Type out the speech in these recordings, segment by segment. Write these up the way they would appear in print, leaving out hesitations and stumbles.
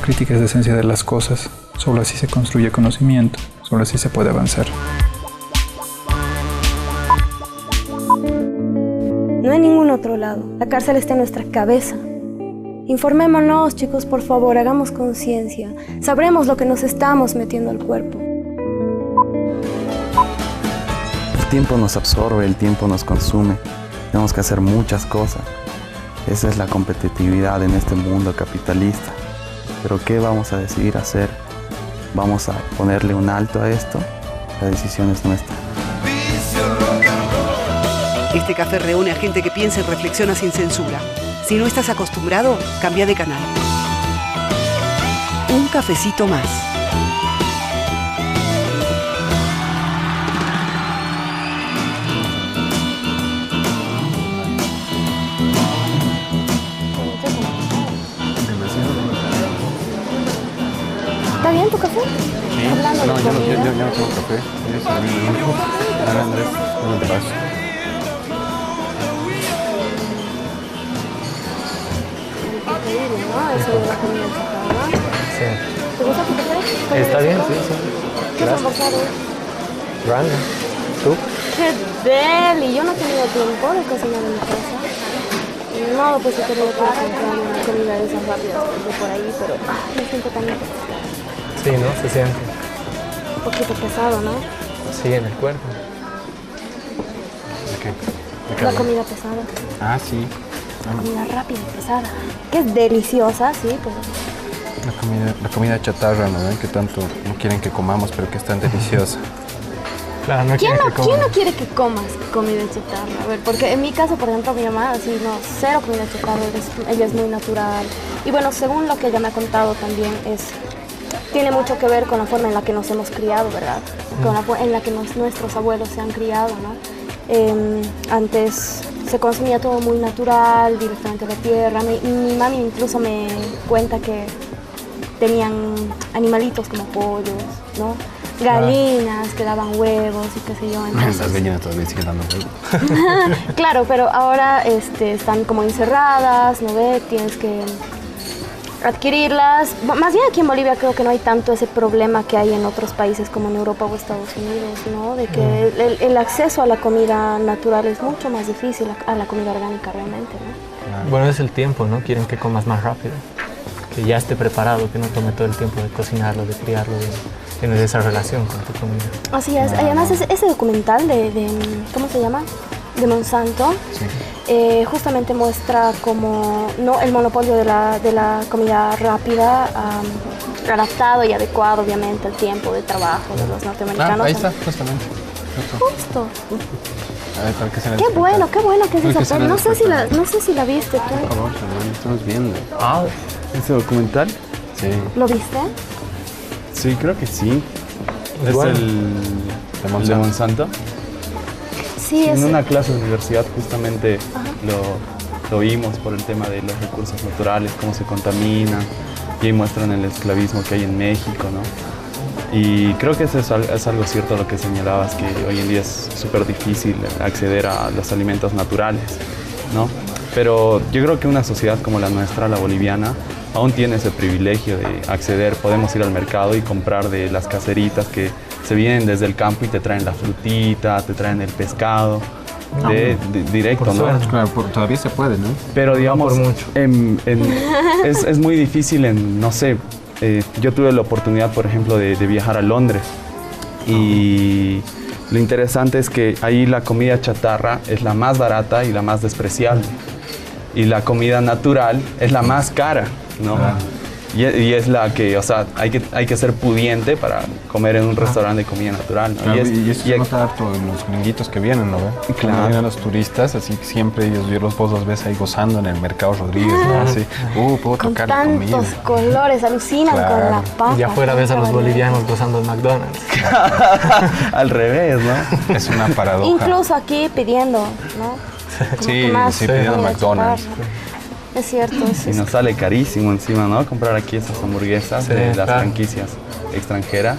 crítica es la esencia de las cosas. Solo así se construye conocimiento, solo así se puede avanzar. No hay ningún otro lado. La cárcel está en nuestra cabeza. Informémonos, chicos, por favor, hagamos conciencia. Sabremos lo que nos estamos metiendo al cuerpo. El tiempo nos absorbe, el tiempo nos consume. Tenemos que hacer muchas cosas. Esa es la competitividad en este mundo capitalista. Pero ¿qué vamos a decidir hacer? ¿Vamos a ponerle un alto a esto? La decisión es nuestra. Este café reúne a gente que piensa y reflexiona sin censura. Si no estás acostumbrado, cambia de canal. Un cafecito más. ¿Está bien tu café? Sí. Hablando No, de yo comida. no tomo café. Eso a mí me gusta. Dale, Andrés, ¿dónde te vas? Increíble, ¿no? Eso de la comida chatarra. Sí. ¿Te gusta tu café? Está bien, sí, sí. ¿Qué es almorzado? Ranga. ¿Tú? ¡Qué deli! Yo no he tenido tiempo de cocinar en mi casa. No, pues he querido comprar una comida de esas rápidas de por ahí, pero me siento tan Sí, ¿no? Se siente. un poquito pesado, ¿no? Sí, en el cuerpo. ¿De qué? La comida pesada. Ah, sí. Comida rápida y pesada. Que es deliciosa, sí, pero... La comida chatarra, ¿no? Que tanto no quieren que comamos, pero que es tan deliciosa. Claro, no ¿Quién quiere no, que ¿Quién coma. no quiere que comas comida chatarra? A ver, porque en mi caso, por ejemplo, mi mamá, así, no, cero comida chatarra, ella es muy natural. Y bueno, según lo que ella me ha contado también, tiene mucho que ver con la forma en la que nos hemos criado, ¿verdad? Con la en la que nuestros abuelos se han criado, ¿no? Antes se consumía todo muy natural, directamente de la tierra. Mi mami incluso me cuenta que tenían animalitos como pollos, ¿no? Gallinas que daban huevos y qué sé yo. Entonces, Las gallinas todavía siguen dando huevos. claro, pero ahora están como encerradas, ¿no ve? Tienes que adquirirlas. Más bien aquí en Bolivia creo que no hay tanto ese problema que hay en otros países como en Europa o Estados Unidos, ¿no? De que el acceso a la comida natural es mucho más difícil a la comida orgánica realmente, ¿no? Bueno, es el tiempo, ¿no? Quieren que comas más rápido. Que ya esté preparado, que no tome todo el tiempo de cocinarlo, de criarlo, de tener esa relación con tu comida. Así es. Además, ese documental de ¿cómo se llama? De Monsanto, Sí. justamente muestra como no el monopolio de la comida rápida, adaptado y adecuado, obviamente, al tiempo de trabajo de los norteamericanos. Ahí está, justamente. Justo. A ver, para que se Qué bueno que es Creo que esa se peli. la No sé si la viste Por tú. favor, hermano, estamos viendo. Ah, ¿Ese documental? Sí. ¿Lo viste? Sí, creo que sí. Es ¿Es bueno. el de Monsanto? Sí, En es. una clase de universidad justamente lo vimos por el tema de los recursos naturales, cómo se contaminan, y ahí muestran el esclavismo que hay en México, ¿no? Y creo que eso es algo cierto lo que señalabas, que hoy en día es súper difícil acceder a los alimentos naturales, ¿no? Pero yo creo que una sociedad como la nuestra, la boliviana, aún tiene ese privilegio de acceder. Podemos ir al mercado y comprar de las caseritas que se vienen desde el campo y te traen la frutita, te traen el pescado, directo, por ¿no? suerte. Claro, todavía se puede, ¿no? Pero digamos, por mucho. es muy difícil no sé, yo tuve la oportunidad, por ejemplo, de viajar a Londres y lo interesante es que ahí la comida chatarra es la más barata y la más despreciable y la comida natural es la más cara, ¿no? Y es la que, o sea, hay que ser pudiente para comer en un restaurante de comida natural, ¿no? Claro, y eso se nota harto en los gringuitos que vienen, ¿no? Claro. Cuando vienen los turistas, así que siempre vos los ves ahí gozando en el Mercado Rodríguez, ¿no? Así, puedo Con tocar la comida. tantos colores, alucinan con Claro. la papa. Y afuera ves a los Qué bolivianos gozando el McDonald's. Al revés, ¿no? Es una paradoja. incluso aquí pidiendo, ¿no? Como Sí, que más sí, pidiendo comida McDonald's. chatarra. Es cierto, Y nos sale carísimo encima, ¿no? Comprar aquí esas hamburguesas Sí, de las claro. franquicias extranjeras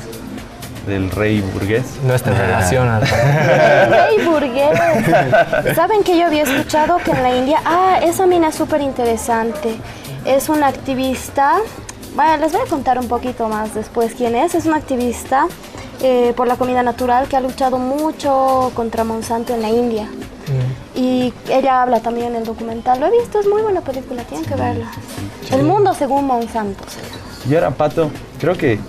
del Rey Burgués. No está en relación al... Rey burgués. ¿Saben que yo había escuchado que en la India, esa mina es súper interesante, es una activista Bueno, les voy a contar un poquito más después quién es. Es una activista por la comida natural que ha luchado mucho contra Monsanto en la India. Y ella habla también en el documental. Lo he visto, es muy buena película, tienen que verla. El mundo según Monsanto. Y ahora, Pato, creo que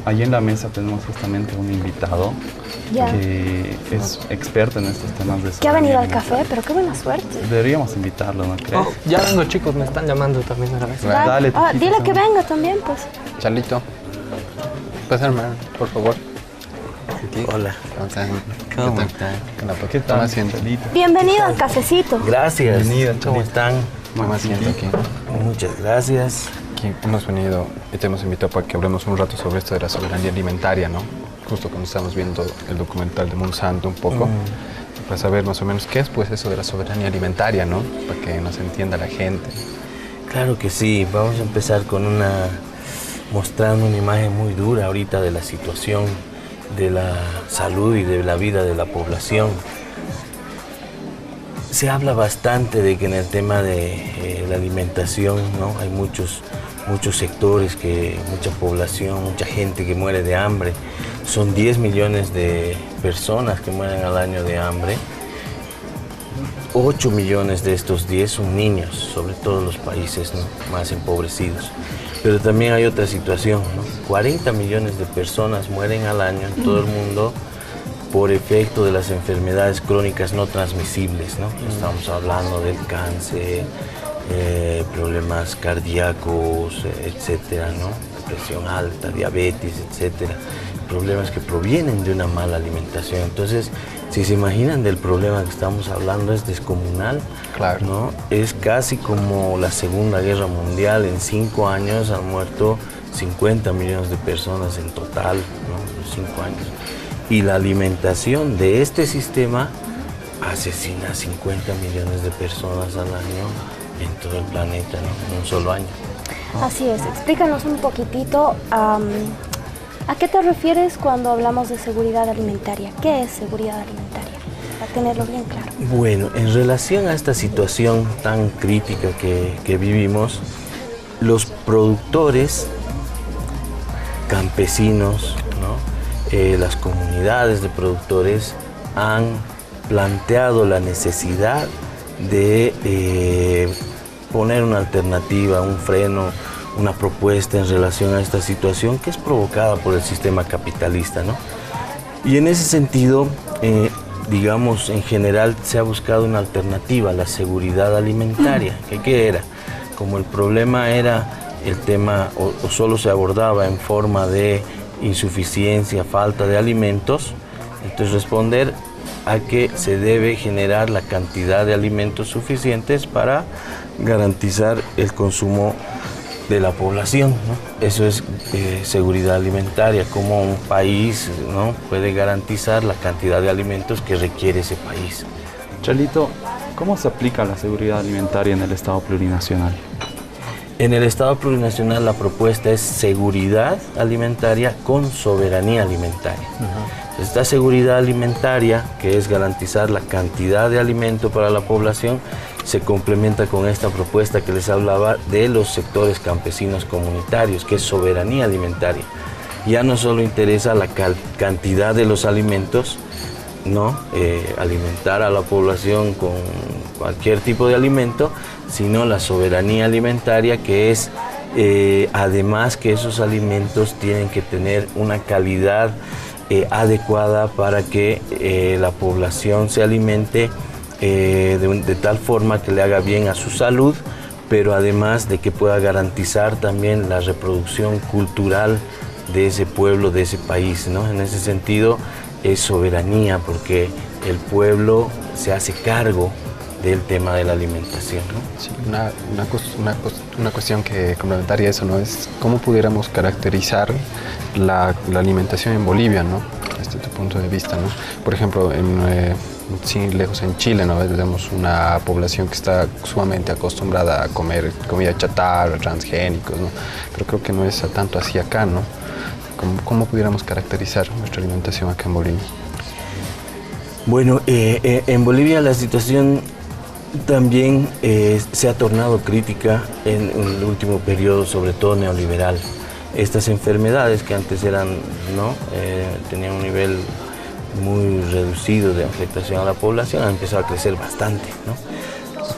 ahí en la mesa tenemos justamente un invitado Ya. que es experto en estos temas de Que ha venido al soberanía café, pero qué buena suerte. alimentaria. Deberíamos invitarlo, ¿no crees? Oh, ya vengo, chicos, me están llamando también a la vez. Dale, Ah, Tijito, dile que Sam. venga también, pues. Charlito, pásame, por favor. Aquí. Hola. ¿Cómo están? ¿Qué tal, Toma asiento. Chalito? Bienvenido al cafecito. Gracias. Bienvenida, ¿Cómo Chalito. están? Toma asiento aquí. Muchas gracias. Aquí hemos venido y te hemos invitado para que hablemos un rato sobre esto de la soberanía alimentaria, ¿no? Justo cuando estamos viendo el documental de Monsanto un poco, para saber más o menos qué es pues eso de la soberanía alimentaria, ¿no? Para que nos entienda la gente. Claro que sí. Vamos a empezar mostrando una imagen muy dura ahorita de la situación de la salud y de la vida de la población. Se habla bastante de que en el tema de la alimentación, ¿no? Hay muchos sectores, mucha población, mucha gente que muere de hambre. Son 10 millones de personas que mueren al año de hambre. 8 millones de estos 10 son niños, sobre todo en los países, ¿no?, más empobrecidos. Pero también hay otra situación, ¿no? 40 millones de personas mueren al año en todo el mundo por efecto de las enfermedades crónicas no transmisibles, ¿no? Estamos hablando del cáncer, problemas cardíacos, etcétera, ¿no? Presión alta, diabetes, etcétera. Problemas que provienen de una mala alimentación. Entonces, si se imaginan del problema que estamos hablando, es descomunal, Claro. ¿no? Es casi como la Segunda Guerra Mundial. En 5 años han muerto 50 millones de personas en total, ¿no? En 5 años. Y la alimentación de este sistema asesina a 50 millones de personas al año en todo el planeta, ¿no? En un solo año. Así es, explícanos un poquitito a qué te refieres cuando hablamos de seguridad alimentaria. ¿Qué es seguridad alimentaria? Para tenerlo bien claro. Bueno, en relación a esta situación tan crítica que vivimos, los productores, campesinos, ¿no?, las comunidades de productores han planteado la necesidad de poner una alternativa, un freno, una propuesta en relación a esta situación que es provocada por el sistema capitalista, ¿no? Y en ese sentido, digamos, en general se ha buscado una alternativa a la seguridad alimentaria. ¿Qué era? Como el problema era el tema, o solo se abordaba en forma de insuficiencia, falta de alimentos, entonces responder a que se debe generar la cantidad de alimentos suficientes para garantizar el consumo de la población, ¿no? Eso es seguridad alimentaria, como un país, ¿no?, puede garantizar la cantidad de alimentos que requiere ese país. Chalito, ¿cómo se aplica la seguridad alimentaria en el Estado plurinacional? En el Estado plurinacional la propuesta es seguridad alimentaria con soberanía alimentaria. Esta seguridad alimentaria, que es garantizar la cantidad de alimento para la población, se complementa con esta propuesta que les hablaba de los sectores campesinos comunitarios, que es soberanía alimentaria. Ya no solo interesa la cantidad de los alimentos, ¿no?, alimentar a la población con cualquier tipo de alimento, sino la soberanía alimentaria, que es además que esos alimentos tienen que tener una calidad adecuada para que la población se alimente de tal forma que le haga bien a su salud, pero además de que pueda garantizar también la reproducción cultural de ese pueblo, de ese país, ¿no? En ese sentido es soberanía, porque el pueblo se hace cargo del tema de la alimentación, ¿no? Sí, una cuestión que complementaria a eso, ¿no?, es cómo pudiéramos caracterizar la alimentación en Bolivia, ¿no?, desde tu punto de vista, ¿no? Por ejemplo, sin lejos en Chile, ¿no?, tenemos una población que está sumamente acostumbrada a comer comida chatarra, transgénicos, ¿no?, pero creo que no es tanto así acá, ¿no? ¿Cómo pudiéramos caracterizar nuestra alimentación acá en Bolivia? Bueno, en Bolivia la situación también se ha tornado crítica en el último periodo, sobre todo neoliberal. Estas enfermedades que antes eran, ¿no? Tenían un nivel muy reducido de afectación a la población, han empezado a crecer bastante, ¿no?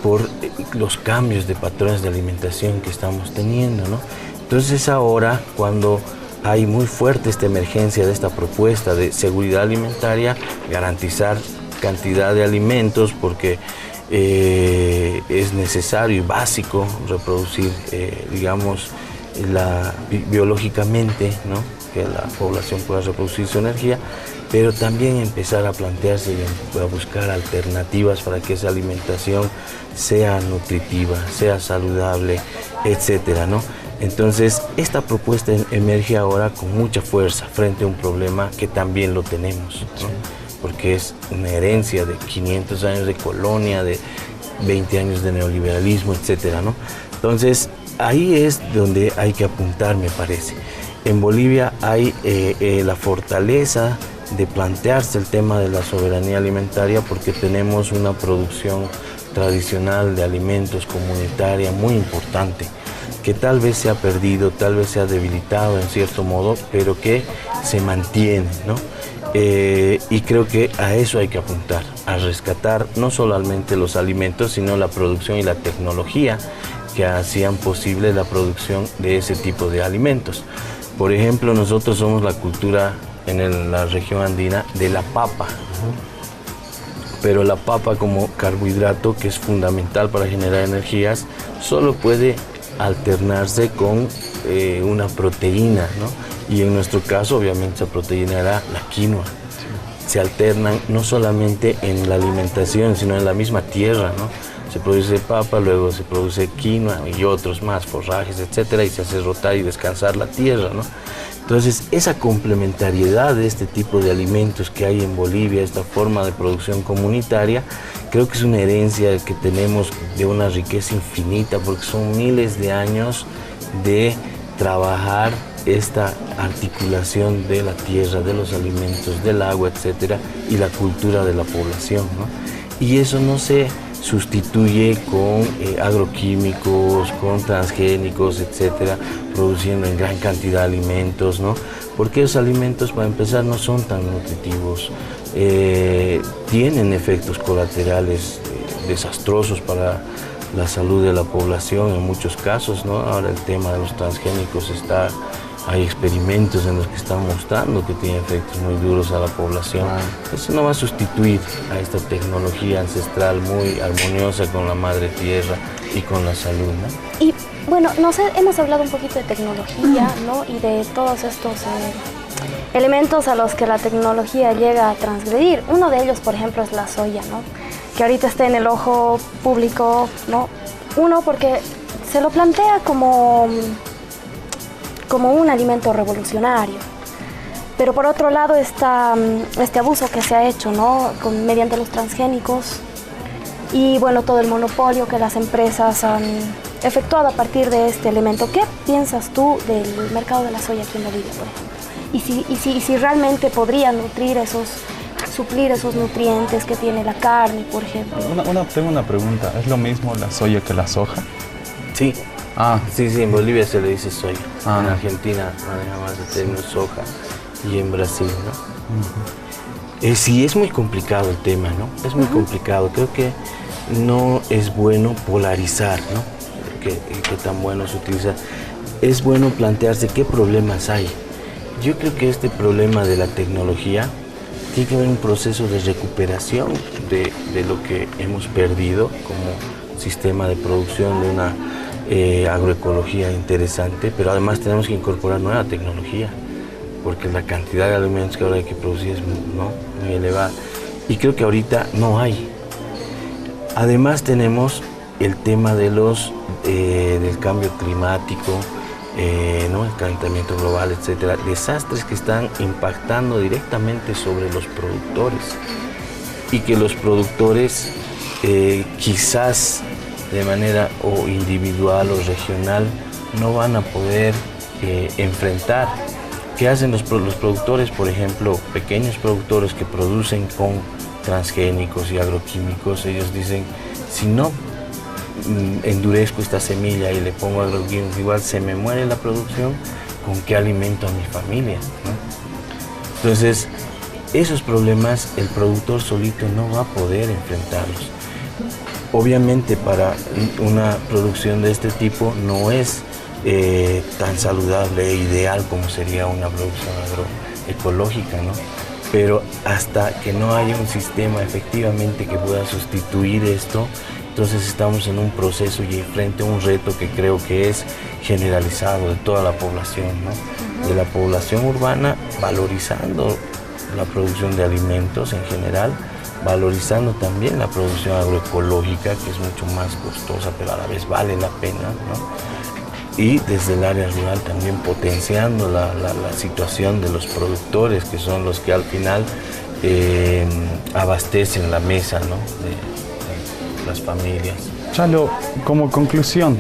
Por los cambios de patrones de alimentación que estamos teniendo, ¿no? Entonces ahora, cuando hay muy fuerte esta emergencia de esta propuesta de seguridad alimentaria, garantizar cantidad de alimentos, porque es necesario y básico reproducir, digamos, biológicamente, ¿no? Que la población pueda reproducir su energía, pero también empezar a plantearse y a buscar alternativas para que esa alimentación sea nutritiva, sea saludable, etcétera, ¿no? Entonces, esta propuesta emerge ahora con mucha fuerza frente a un problema que también lo tenemos, ¿no? Porque es una herencia de 500 años de colonia, de 20 años de neoliberalismo, etcétera, ¿no? Entonces, ahí es donde hay que apuntar, me parece. En Bolivia hay la fortaleza de plantearse el tema de la soberanía alimentaria, porque tenemos una producción tradicional de alimentos comunitaria muy importante, que tal vez se ha perdido, tal vez se ha debilitado en cierto modo, pero que se mantiene, ¿no? Y creo que a eso hay que apuntar, a rescatar no solamente los alimentos, sino la producción y la tecnología que hacían posible la producción de ese tipo de alimentos. Por ejemplo, nosotros somos la cultura en la región andina de la papa, pero la papa como carbohidrato, que es fundamental para generar energías, solo puede alternarse con una proteína, ¿no? Y en nuestro caso, obviamente, esa proteína era la quinoa. Se alternan no solamente en la alimentación, sino en la misma tierra, ¿no? Se produce papa, luego se produce quinoa y otros más, forrajes, etcétera, y se hace rotar y descansar la tierra, ¿no? Entonces, esa complementariedad de este tipo de alimentos que hay en Bolivia, esta forma de producción comunitaria, creo que es una herencia que tenemos de una riqueza infinita, porque son miles de años de trabajar esta articulación de la tierra, de los alimentos, del agua, etcétera, y la cultura de la población, ¿no? Y eso no se sustituye con agroquímicos, con transgénicos, etcétera, produciendo en gran cantidad de alimentos, ¿no? Porque esos alimentos, para empezar, no son tan nutritivos, tienen efectos colaterales desastrosos para la salud de la población en muchos casos, ¿no? Ahora el tema de los transgénicos hay experimentos en los que están mostrando que tiene efectos muy duros a la población. Eso no va a sustituir a esta tecnología ancestral muy armoniosa con la madre tierra y con la salud, ¿no? Y bueno, hemos hablado un poquito de tecnología, ¿no? Y de todos estos elementos a los que la tecnología llega a transgredir. Uno de ellos, por ejemplo, es la soya, ¿no? Que ahorita está en el ojo público, ¿no? Uno, porque se lo plantea como un alimento revolucionario. Pero por otro lado está este abuso que se ha hecho, ¿no? Mediante los transgénicos y bueno, todo el monopolio que las empresas han efectuado a partir de este elemento. ¿Qué piensas tú del mercado de la soya aquí en Bolivia, por ejemplo? Y si realmente podría suplir esos nutrientes que tiene la carne, por ejemplo. Tengo una pregunta, ¿es lo mismo la soya que la soja? Sí. Sí, en Bolivia se le dice soya. En Argentina maneja más el término soja y en Brasil, ¿no? Sí, es muy complicado el tema, ¿no? Es muy complicado. Creo que no es bueno polarizar, ¿no? Qué tan bueno se utiliza. Es bueno plantearse qué problemas hay. Yo creo que este problema de la tecnología tiene que haber un proceso de recuperación de lo que hemos perdido como sistema de producción de una agroecología interesante, pero además tenemos que incorporar nueva tecnología, porque la cantidad de alimentos que ahora hay que producir es muy elevada, y creo que ahorita no hay. Además tenemos el tema de del cambio climático, ¿no? El calentamiento global, etcétera, desastres que están impactando directamente sobre los productores, y que los productores quizás de manera o individual o regional no van a poder enfrentar. ¿Qué hacen los productores? Por ejemplo, pequeños productores que producen con transgénicos y agroquímicos, ellos dicen, si no endurezco esta semilla y le pongo agroquímicos, igual se me muere la producción, ¿con qué alimento a mi familia? ¿No? Entonces, esos problemas el productor solito no va a poder enfrentarlos. Obviamente para una producción de este tipo no es tan saludable e ideal como sería una producción agroecológica, ¿no? Pero hasta que no haya un sistema efectivamente que pueda sustituir esto, entonces estamos en un proceso y frente a un reto que creo que es generalizado de toda la población, ¿no? De la población urbana, valorizando la producción de alimentos en general, valorizando también la producción agroecológica, que es mucho más costosa, pero a la vez vale la pena, ¿no? Y desde el área rural también potenciando la situación de los productores, que son los que al final abastecen la mesa, ¿no? de las familias. Chalo, como conclusión,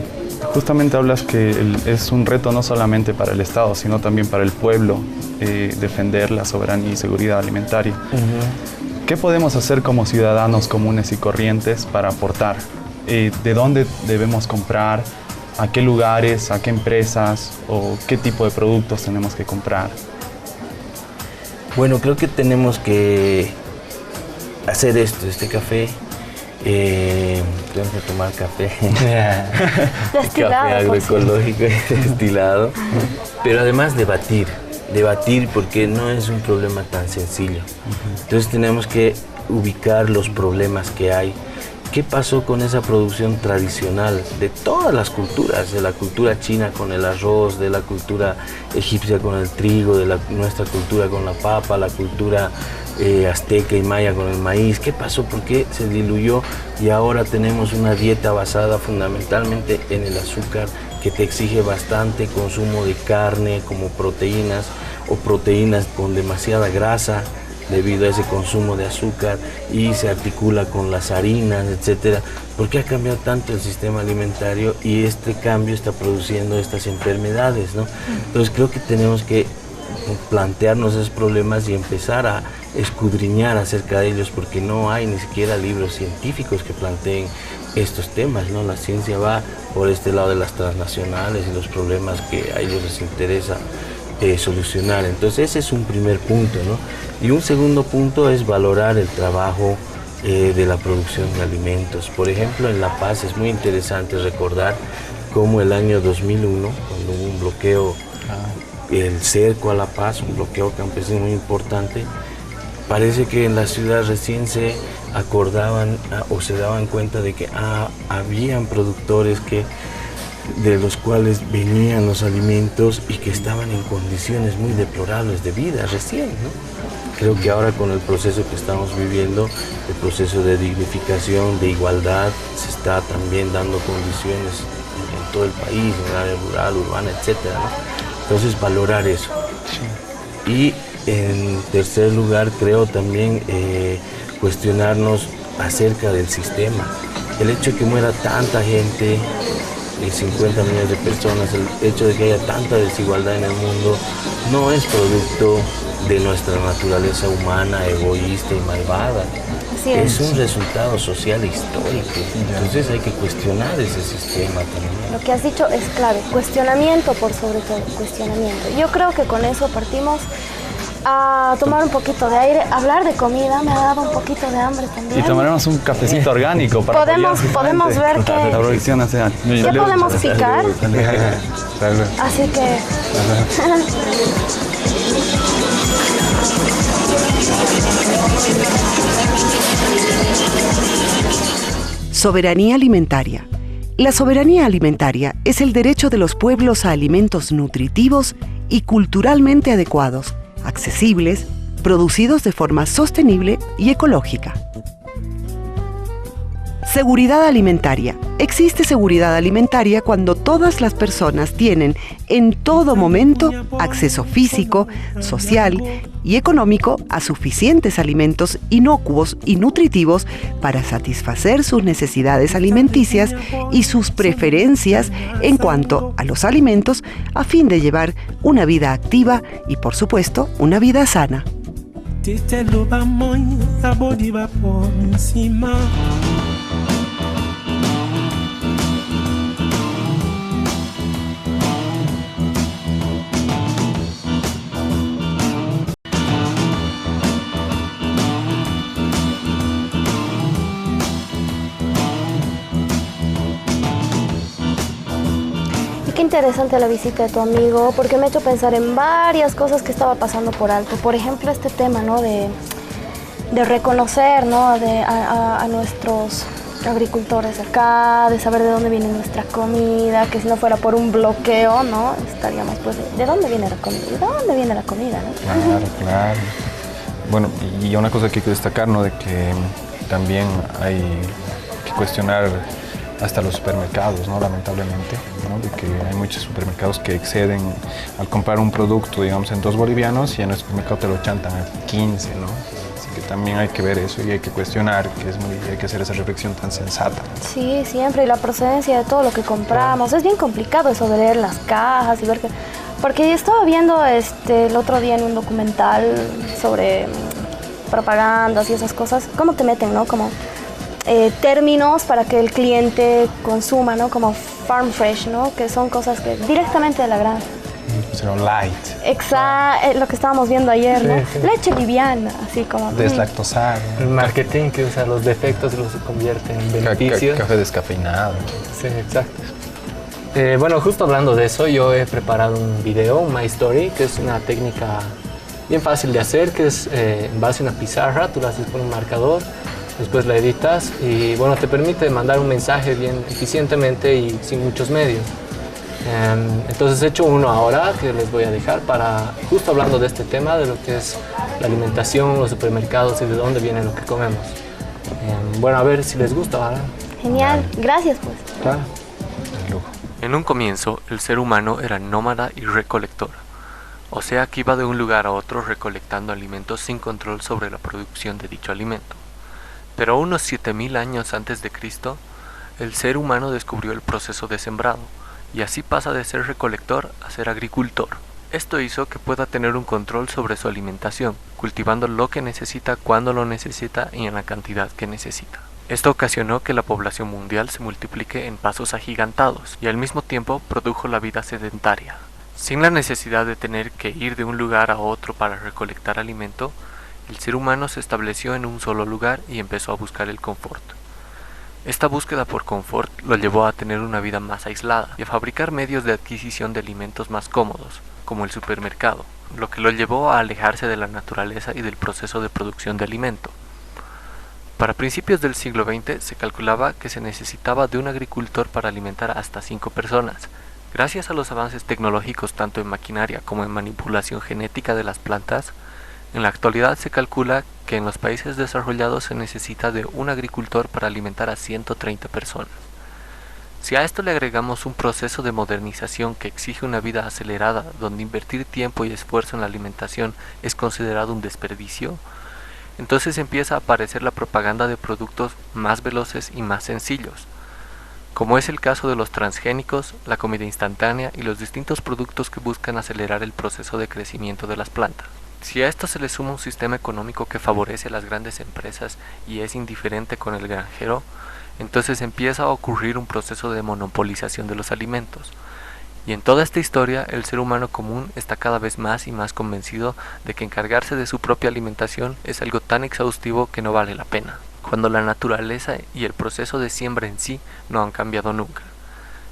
justamente hablas que es un reto no solamente para el Estado, sino también para el pueblo, defender la soberanía y seguridad alimentaria. ¿Qué podemos hacer como ciudadanos comunes y corrientes para aportar? ¿De dónde debemos comprar? ¿A qué lugares? ¿A qué empresas? ¿O qué tipo de productos tenemos que comprar? Bueno, creo que tenemos que hacer este café. Tenemos que tomar café. Destilado, café agroecológico y destilado. Pero además debatir porque no es un problema tan sencillo. Entonces tenemos que ubicar los problemas que hay. ¿Qué pasó con esa producción tradicional de todas las culturas? De la cultura china con el arroz, de la cultura egipcia con el trigo, de nuestra cultura con la papa, la cultura azteca y maya con el maíz. ¿Qué pasó? ¿Por qué se diluyó? Y ahora tenemos una dieta basada fundamentalmente en el azúcar, que te exige bastante consumo de carne como proteínas, o proteínas con demasiada grasa debido a ese consumo de azúcar, y se articula con las harinas, etcétera. ¿Por qué ha cambiado tanto el sistema alimentario? Y este cambio está produciendo estas enfermedades, ¿no? Entonces creo que tenemos que plantearnos esos problemas y empezar a escudriñar acerca de ellos, porque no hay ni siquiera libros científicos que planteen estos temas, ¿no? La ciencia va por este lado de las transnacionales y los problemas que a ellos les interesa solucionar. Entonces ese es un primer punto, ¿no? Y un segundo punto es valorar el trabajo de la producción de alimentos. Por ejemplo, en La Paz es muy interesante recordar cómo el año 2001, cuando hubo un bloqueo, el cerco a La Paz, un bloqueo campesino muy importante, parece que en la ciudad recién se acordaban o se daban cuenta de que habían productores de los cuales venían los alimentos y que estaban en condiciones muy deplorables de vida recién, ¿no? Creo que ahora con el proceso que estamos viviendo, el proceso de dignificación, de igualdad, se está también dando condiciones en todo el país, en el área rural, urbana, etcétera, ¿no? Entonces valorar eso. Y en tercer lugar, creo también cuestionarnos acerca del sistema. El hecho de que muera tanta gente, 50 millones de personas, el hecho de que haya tanta desigualdad en el mundo, no es producto de nuestra naturaleza humana, egoísta y malvada. Es un resultado social e histórico. Entonces hay que cuestionar ese sistema también. Lo que has dicho es clave, cuestionamiento por sobre todo, cuestionamiento. Yo creo que con eso partimos a tomar un poquito de aire, hablar de comida, me ha dado un poquito de hambre también. Y tomaremos un cafecito orgánico para podemos ver que la producción nacional. ¿Qué podemos picar? Salud. Así que Soberanía alimentaria. La soberanía alimentaria es el derecho de los pueblos a alimentos nutritivos y culturalmente adecuados, accesibles, producidos de forma sostenible y ecológica. Seguridad alimentaria. Existe seguridad alimentaria cuando todas las personas tienen en todo momento acceso físico, social y económico a suficientes alimentos inocuos y nutritivos para satisfacer sus necesidades alimenticias y sus preferencias en cuanto a los alimentos a fin de llevar una vida activa y, por supuesto, una vida sana. interesante la visita de tu amigo porque me ha hecho pensar en varias cosas que estaba pasando por alto. Por ejemplo, este tema, ¿no? de reconocer, ¿no? a nuestros agricultores acá, de saber de dónde viene nuestra comida, que si no fuera por un bloqueo, ¿no? Estaríamos pues, ¿de dónde viene la comida? ¿De dónde viene la comida, no? Claro, claro. Bueno, y una cosa que hay que destacar, ¿no? De que también hay que cuestionar hasta los supermercados, ¿no? Lamentablemente, ¿no? De que hay muchos supermercados que exceden al comprar un producto, digamos, en 2 bolivianos y en el supermercado te lo chantan a 15, ¿no? Así que también hay que ver eso y hay que cuestionar, hay que hacer esa reflexión tan sensata. Sí, siempre, y la procedencia de todo lo que compramos. Es bien complicado eso de leer las cajas y ver que... Porque yo estaba viendo el otro día en un documental sobre propagandas y esas cosas, cómo te meten, ¿no? Como términos para que el cliente consuma, ¿no? Como farm fresh, ¿no? Que son cosas que directamente de la granja. Pero light. Exacto, lo que estábamos viendo ayer, ¿no? Sí. Leche liviana, así como... Deslactosada. El marketing que usa los defectos y los convierte en beneficios. Café descafeinado. Sí, exacto. Bueno, justo hablando de eso, yo he preparado un video, un My Story, que es una técnica bien fácil de hacer, que es en base a una pizarra, tú la haces con un marcador, después la editas y bueno, te permite mandar un mensaje bien eficientemente y sin muchos medios. Entonces he hecho uno ahora que les voy a dejar para, justo hablando de este tema, de lo que es la alimentación, los supermercados y de dónde viene lo que comemos. Bueno, a ver si les gusta, ¿verdad? Genial, gracias pues. Claro. En un comienzo, el ser humano era nómada y recolector, o sea que iba de un lugar a otro recolectando alimentos sin control sobre la producción de dicho alimento. Pero unos 7000 años antes de Cristo, el ser humano descubrió el proceso de sembrado, y así pasa de ser recolector a ser agricultor. Esto hizo que pueda tener un control sobre su alimentación, cultivando lo que necesita, cuando lo necesita y en la cantidad que necesita. Esto ocasionó que la población mundial se multiplique en pasos agigantados y al mismo tiempo produjo la vida sedentaria. Sin la necesidad de tener que ir de un lugar a otro para recolectar alimento, el ser humano se estableció en un solo lugar y empezó a buscar el confort. Esta búsqueda por confort lo llevó a tener una vida más aislada y a fabricar medios de adquisición de alimentos más cómodos, como el supermercado, lo que lo llevó a alejarse de la naturaleza y del proceso de producción de alimento. Para principios del siglo XX se calculaba que se necesitaba de un agricultor para alimentar hasta 5 personas. Gracias a los avances tecnológicos tanto en maquinaria como en manipulación genética de las plantas, en la actualidad se calcula que en los países desarrollados se necesita de un agricultor para alimentar a 130 personas. Si a esto le agregamos un proceso de modernización que exige una vida acelerada, donde invertir tiempo y esfuerzo en la alimentación es considerado un desperdicio, entonces empieza a aparecer la propaganda de productos más veloces y más sencillos, como es el caso de los transgénicos, la comida instantánea y los distintos productos que buscan acelerar el proceso de crecimiento de las plantas. Si a esto se le suma un sistema económico que favorece a las grandes empresas y es indiferente con el granjero, entonces empieza a ocurrir un proceso de monopolización de los alimentos. Y en toda esta historia, el ser humano común está cada vez más y más convencido de que encargarse de su propia alimentación es algo tan exhaustivo que no vale la pena, cuando la naturaleza y el proceso de siembra en sí no han cambiado nunca.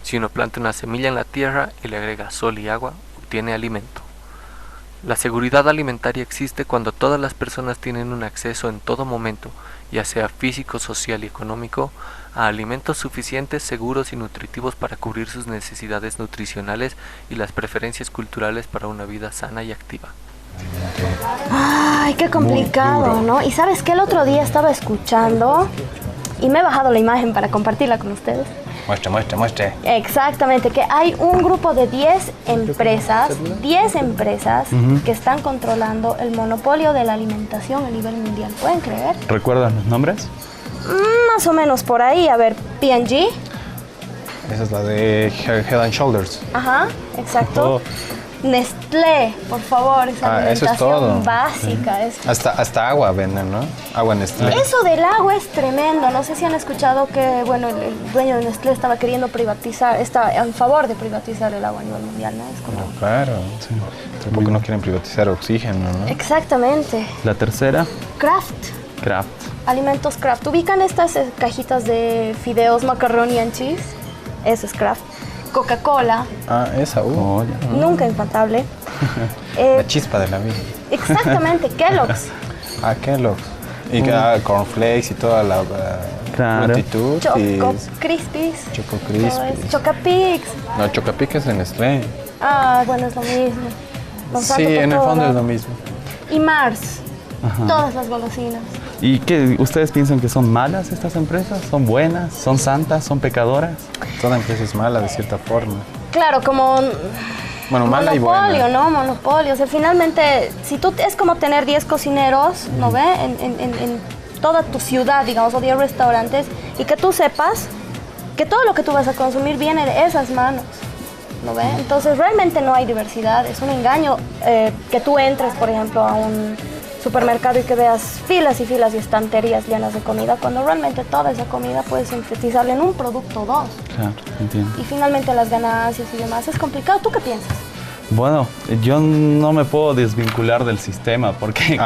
Si uno planta una semilla en la tierra y le agrega sol y agua, obtiene alimento. La seguridad alimentaria existe cuando todas las personas tienen un acceso en todo momento, ya sea físico, social y económico, a alimentos suficientes, seguros y nutritivos para cubrir sus necesidades nutricionales y las preferencias culturales para una vida sana y activa. Ay, qué complicado, ¿no? Y ¿sabes qué? El otro día estaba escuchando y me he bajado la imagen para compartirla con ustedes. Muestre. Exactamente, que hay un grupo de 10 empresas que están controlando el monopolio de la alimentación a nivel mundial. ¿Pueden creer? ¿Recuerdan los nombres? Más o menos por ahí. A ver, P&G. Esa es la de Head and Shoulders. Ajá, exacto. Nestlé, por favor, esa alimentación eso es todo. Básica. Es... Hasta agua venden, ¿no? Agua Nestlé. Eso del agua es tremendo. No sé si han escuchado que, bueno, el dueño de Nestlé estaba queriendo privatizar, está en favor de privatizar el agua a nivel mundial, ¿no? Es como... Claro, sí. Tampoco no quieren privatizar oxígeno, ¿no? Exactamente. La tercera, Kraft. Alimentos Kraft. ¿Ubican estas cajitas de fideos, macaroni and cheese? Eso es Kraft. Coca-Cola, Esa, nunca infaltable. la chispa de la vida. Exactamente, Kellogg's. Kellogg's. Y cornflakes y toda la multitud. Choco Crispies. Choco Crispies. Chocapix. No, Chocapic es en Nestlé. Bueno, es lo mismo. Sí, en el fondo es lo mismo. Y Mars. Todas las golosinas. ¿Y qué? ¿Ustedes piensan que son malas estas empresas? ¿Son buenas? ¿Son santas? ¿Son pecadoras? Toda empresa es mala de cierta forma. Claro, como Bueno, mala y buena. monopolio, ¿no? Monopolio. O sea, finalmente, si tú es como tener 10 cocineros, ¿no ve? En toda tu ciudad, digamos, o 10 restaurantes, y que tú sepas que todo lo que tú vas a consumir viene de esas manos, ¿no ve? Entonces, realmente no hay diversidad. Es un engaño que tú entres, por ejemplo, a un supermercado y que veas filas y filas y estanterías llenas de comida, cuando realmente toda esa comida puedes sintetizarla en un producto o dos. Claro, entiendo. Y finalmente las ganancias y demás. Es complicado. ¿Tú qué piensas? Bueno, yo no me puedo desvincular del sistema porque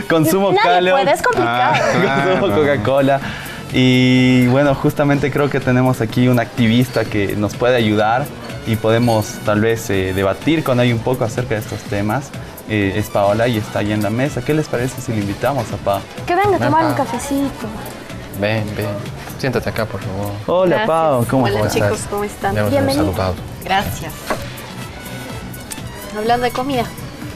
consumo Nadie puede, Kellogg's, es complicado. consumo Coca-Cola y bueno, justamente creo que tenemos aquí un activista que nos puede ayudar y podemos tal vez debatir con ella un poco acerca de estos temas. Es Paola y está ahí en la mesa. ¿Qué les parece si le invitamos a Pao? Que venga a tomar Pao. un cafecito. Ven. Siéntate acá, por favor. Hola, Gracias. Pao, ¿cómo Hola, estás? chicos, ¿cómo están? Ya nos hemos Bienvenido. saludado. Gracias. Hablando de comida.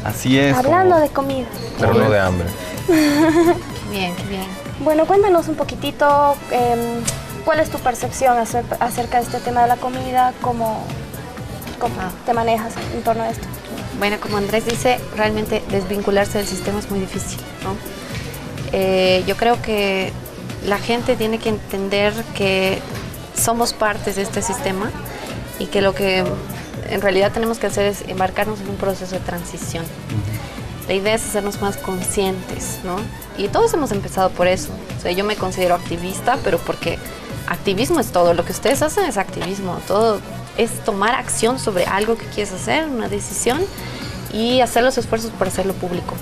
Así es. Hablando de comida. Pero no de hambre. Qué bien, qué bien. Bueno, cuéntanos un poquitito cuál es tu percepción acerca de este tema de la comida, cómo te manejas en torno a esto. Bueno, como Andrés dice, realmente desvincularse del sistema es muy difícil, ¿no? Yo creo que la gente tiene que entender que somos partes de este sistema y que lo que en realidad tenemos que hacer es embarcarnos en un proceso de transición. La idea es hacernos más conscientes, ¿no? Y todos hemos empezado por eso. O sea, yo me considero activista, pero porque activismo es todo. Lo que ustedes hacen es activismo. Todo es tomar acción sobre algo que quieres hacer, una decisión, y hacer los esfuerzos por hacerlo público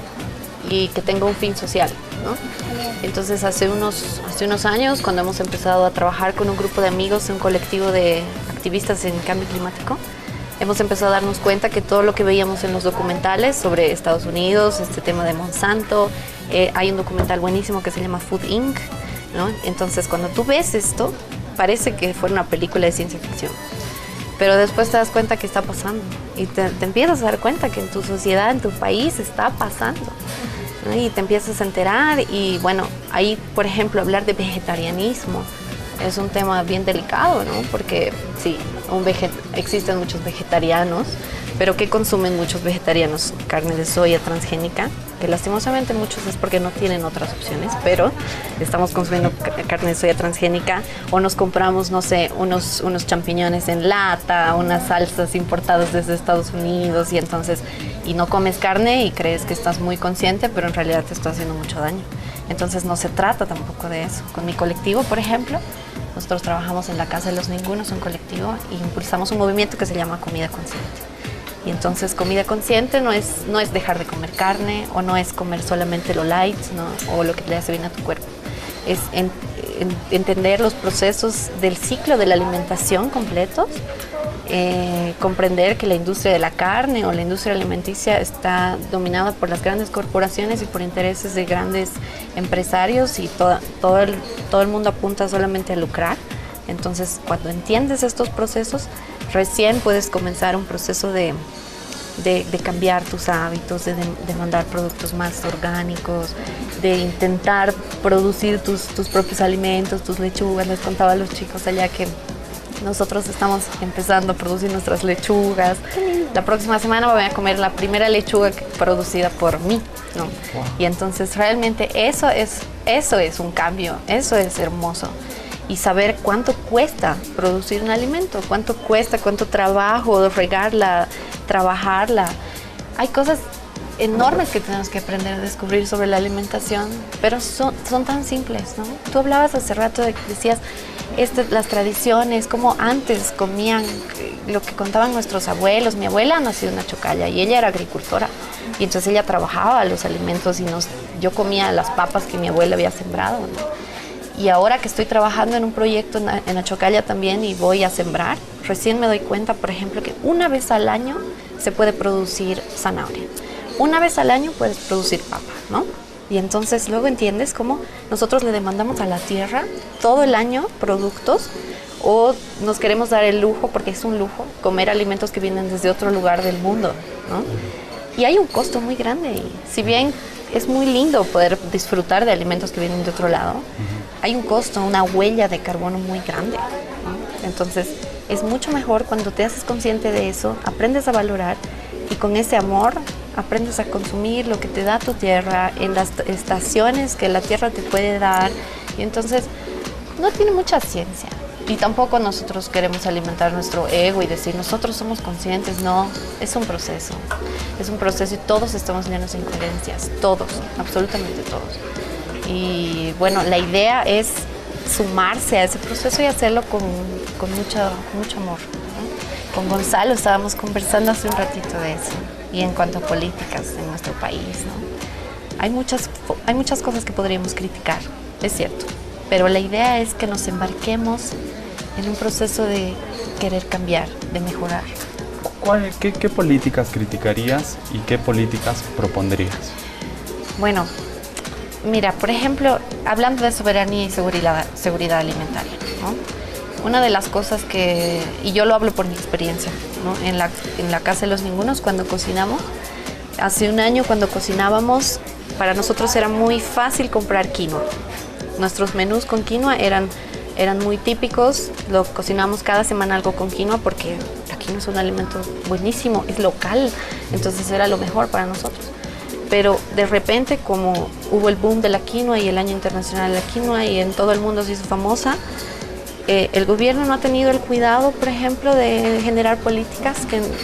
y que tenga un fin social, ¿no? Entonces, hace unos años, cuando hemos empezado a trabajar con un grupo de amigos, un colectivo de activistas en cambio climático, hemos empezado a darnos cuenta que todo lo que veíamos en los documentales sobre Estados Unidos, este tema de Monsanto, hay un documental buenísimo que se llama Food Inc., ¿no? Entonces, cuando tú ves esto, parece que fuera una película de ciencia ficción. Pero después te das cuenta que está pasando y te empiezas a dar cuenta que en tu sociedad, en tu país, está pasando, ¿no? Y te empiezas a enterar y bueno, ahí, por ejemplo, hablar de vegetarianismo es un tema bien delicado, ¿no? Porque sí, existen muchos vegetarianos, pero ¿qué consumen muchos vegetarianos? Carne de soya transgénica, que lastimosamente muchos es porque no tienen otras opciones, pero estamos consumiendo carne de soya transgénica o nos compramos, no sé, unos champiñones en lata, unas salsas importadas desde Estados Unidos y no comes carne y crees que estás muy consciente, pero en realidad te está haciendo mucho daño. Entonces no se trata tampoco de eso. Con mi colectivo, por ejemplo, nosotros trabajamos en la Casa de los Ningunos, un colectivo, y impulsamos un movimiento que se llama Comida Consciente. Y entonces comida consciente no es dejar de comer carne o no es comer solamente lo light, ¿no? O lo que le hace bien a tu cuerpo. Es entender los procesos del ciclo de la alimentación completos, comprender que la industria de la carne o la industria alimenticia está dominada por las grandes corporaciones y por intereses de grandes empresarios y todo el mundo apunta solamente a lucrar. Entonces, cuando entiendes estos procesos, recién puedes comenzar un proceso de cambiar tus hábitos, de demandar productos más orgánicos, de intentar producir tus propios alimentos, tus lechugas. Les contaba a los chicos allá que nosotros estamos empezando a producir nuestras lechugas. La próxima semana voy a comer la primera lechuga producida por mí, ¿no? Wow. Y entonces realmente eso es un cambio, eso es hermoso. Y saber cuánto cuesta producir un alimento, cuánto cuesta, cuánto trabajo, regarla, trabajarla. Hay cosas enormes que tenemos que aprender a descubrir sobre la alimentación, pero son tan simples, ¿no? Tú hablabas hace rato de que decías las tradiciones, como antes comían, lo que contaban nuestros abuelos. Mi abuela nació en una chocalla y ella era agricultora y entonces ella trabajaba los alimentos y yo comía las papas que mi abuela había sembrado, ¿no? Y ahora que estoy trabajando en un proyecto en Achocalla también y voy a sembrar, recién me doy cuenta, por ejemplo, que una vez al año se puede producir zanahoria. Una vez al año puedes producir papa, ¿no? Y entonces luego entiendes cómo nosotros le demandamos a la tierra todo el año productos, o nos queremos dar el lujo, porque es un lujo, comer alimentos que vienen desde otro lugar del mundo, ¿no? Y hay un costo muy grande. Y si bien es muy lindo poder disfrutar de alimentos que vienen de otro lado, hay un costo, una huella de carbono muy grande, ¿no? Entonces es mucho mejor cuando te haces consciente de eso, aprendes a valorar y con ese amor aprendes a consumir lo que te da tu tierra en las estaciones que la tierra te puede dar. Y entonces no tiene mucha ciencia. Y tampoco nosotros queremos alimentar nuestro ego y decir nosotros somos conscientes. No, es un proceso. Es un proceso y todos estamos llenos de incoherencias. Todos, absolutamente todos. Y bueno, la idea es sumarse a ese proceso y hacerlo con mucho amor, ¿no? Con Gonzalo estábamos conversando hace un ratito de eso. Y en cuanto a políticas en nuestro país, ¿no? Hay muchas cosas que podríamos criticar, es cierto. Pero la idea es que nos embarquemos en un proceso de querer cambiar, de mejorar. ¿Qué políticas criticarías y qué políticas propondrías? Bueno, mira, por ejemplo, hablando de soberanía y seguridad alimentaria, ¿no? Una de las cosas que, y yo lo hablo por mi experiencia, ¿no? En la Casa de los Ningunos, cuando cocinamos, hace un año cuando cocinábamos, para nosotros era muy fácil comprar quinoa. Nuestros menús con quinoa eran muy típicos, lo cocinamos cada semana algo con quinoa porque la quinoa es un alimento buenísimo, es local, entonces era lo mejor para nosotros. Pero de repente, como hubo el boom de la quinoa y el Año Internacional de la Quinoa y en todo el mundo se hizo famosa, el gobierno no ha tenido el cuidado, por ejemplo, de generar políticas